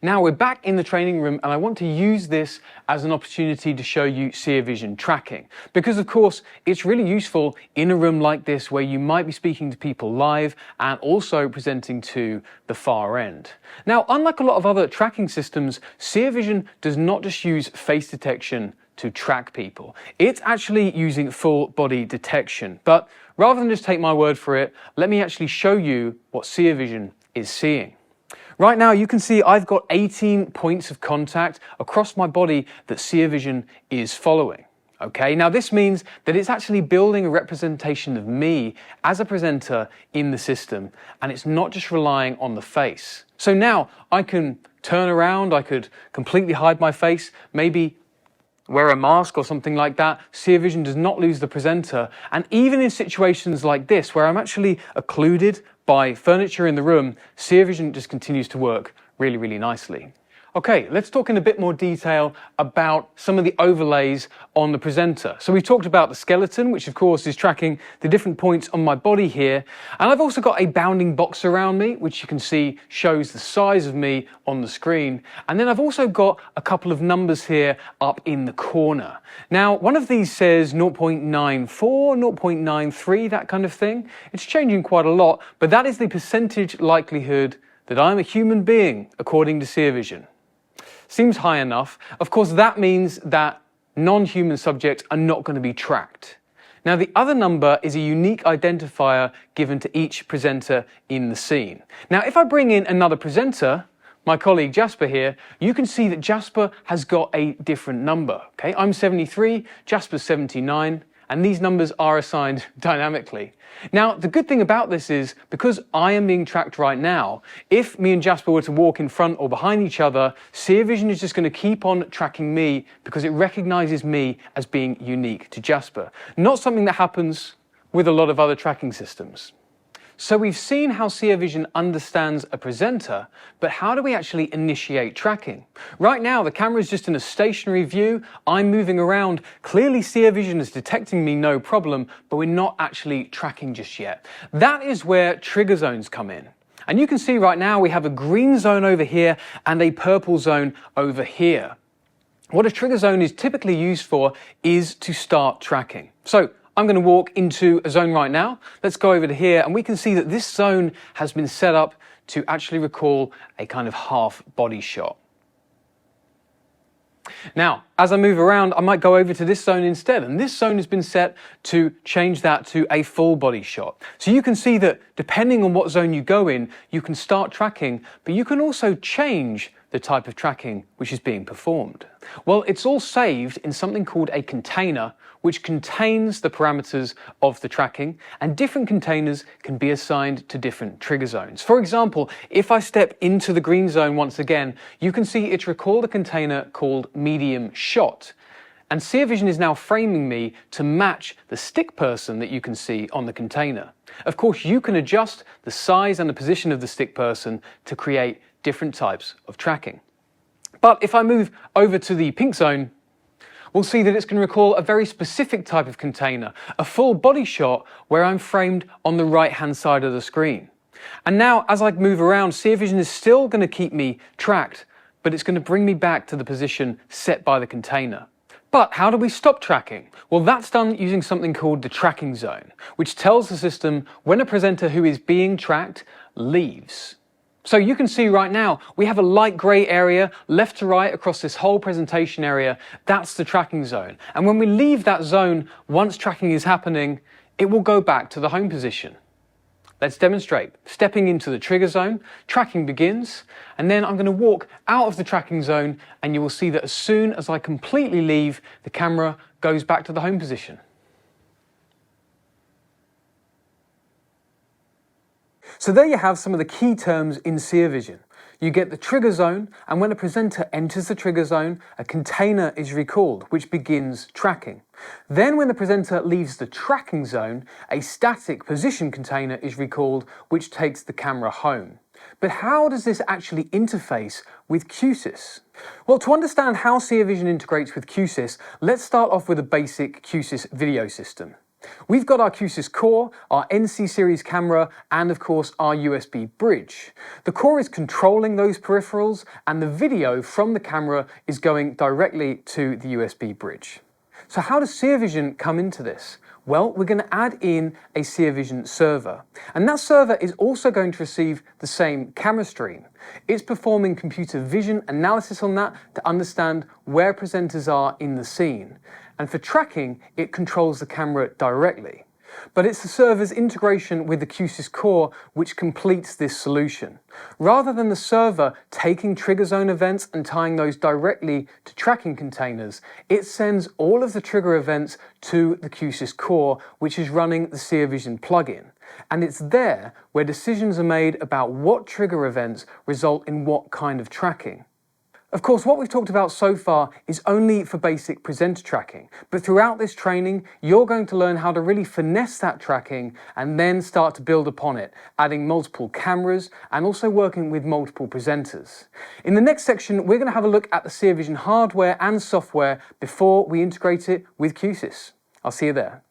Now we're back in the training room and I want to use this as an opportunity to show you Seervision tracking. Because of course, it's really useful in a room like this where you might be speaking to people live and also presenting to the far end. Now, unlike a lot of other tracking systems, Seervision does not just use face detection to track people. It's actually using full body detection. But rather than just take my word for it, let me actually show you what Seervision is seeing. Right now you can see I've got 18 points of contact across my body that Seervision is following. Okay, now this means that it's actually building a representation of me as a presenter in the system, and it's not just relying on the face. So now I can turn around, I could completely hide my face, maybe wear a mask or something like that. Seervision does not lose the presenter, and even in situations like this where I'm actually occluded by furniture in the room, Seervision just continues to work really, really nicely. Okay, let's talk in a bit more detail about some of the overlays on the presenter. So we've talked about the skeleton, which of course is tracking the different points on my body here. And I've also got a bounding box around me, which you can see shows the size of me on the screen. And then I've also got a couple of numbers here up in the corner. Now, one of these says 0.94, 0.93, that kind of thing. It's changing quite a lot, but that is the percentage likelihood that I'm a human being, according to Seervision. Seems high enough. Of course, that means that non-human subjects are not going to be tracked. Now, the other number is a unique identifier given to each presenter in the scene. Now, if I bring in another presenter, my colleague Jasper here, you can see that Jasper has got a different number. Okay, I'm 73, Jasper's 79, and these numbers are assigned dynamically. Now, the good thing about this is, because I am being tracked right now, if me and Jasper were to walk in front or behind each other, Seervision is just going to keep on tracking me because it recognizes me as being unique to Jasper. Not something that happens with a lot of other tracking systems. So we've seen how Seervision understands a presenter, but how do we actually initiate tracking? Right now, the camera is just in a stationary view. I'm moving around. Clearly, Seervision is detecting me, no problem, but we're not actually tracking just yet. That is where trigger zones come in. And you can see right now we have a green zone over here and a purple zone over here. What a trigger zone is typically used for is to start tracking. So I'm going to walk into a zone right now. Let's go over to here and we can see that this zone has been set up to actually recall a kind of half body shot. Now, as I move around, I might go over to this zone instead, and this zone has been set to change that to a full body shot. So you can see that depending on what zone you go in, you can start tracking, but you can also change the type of tracking which is being performed. Well, it's all saved in something called a container, which contains the parameters of the tracking, and different containers can be assigned to different trigger zones. For example, if I step into the green zone once again, you can see it's recalled a container called medium shot. And Seervision is now framing me to match the stick person that you can see on the container. Of course, you can adjust the size and the position of the stick person to create different types of tracking. But if I move over to the pink zone, we'll see that it's going to recall a very specific type of container, a full body shot where I'm framed on the right-hand side of the screen. And now, as I move around, Seervision is still going to keep me tracked, but it's going to bring me back to the position set by the container. But how do we stop tracking? Well, that's done using something called the tracking zone, which tells the system when a presenter who is being tracked leaves. So you can see right now, we have a light grey area left to right across this whole presentation area. That's the tracking zone. And when we leave that zone, once tracking is happening, it will go back to the home position. Let's demonstrate. Stepping into the trigger zone, tracking begins, and then I'm going to walk out of the tracking zone, and you will see that as soon as I completely leave, the camera goes back to the home position. So there you have some of the key terms in Seervision. You get the trigger zone, and when a presenter enters the trigger zone, a container is recalled, which begins tracking. Then when the presenter leaves the tracking zone, a static position container is recalled, which takes the camera home. But how does this actually interface with Q-SYS? Well, to understand how Seervision integrates with Q-SYS, let's start off with a basic Q-SYS video system. We've got our Q-SYS core, our NC series camera, and of course our USB bridge. The core is controlling those peripherals, and the video from the camera is going directly to the USB bridge. So how does Seervision come into this? Well, we're going to add in a Seervision server, and that server is also going to receive the same camera stream. It's performing computer vision analysis on that to understand where presenters are in the scene, and for tracking, it controls the camera directly. But it's the server's integration with the Q-SYS core which completes this solution. Rather than the server taking trigger zone events and tying those directly to tracking containers, it sends all of the trigger events to the Q-SYS core, which is running the Seervision plugin. And it's there where decisions are made about what trigger events result in what kind of tracking. Of course, what we've talked about so far is only for basic presenter tracking, but throughout this training, you're going to learn how to really finesse that tracking and then start to build upon it, adding multiple cameras and also working with multiple presenters. In the next section, we're going to have a look at the Seervision hardware and software before we integrate it with Q-SYS. I'll see you there.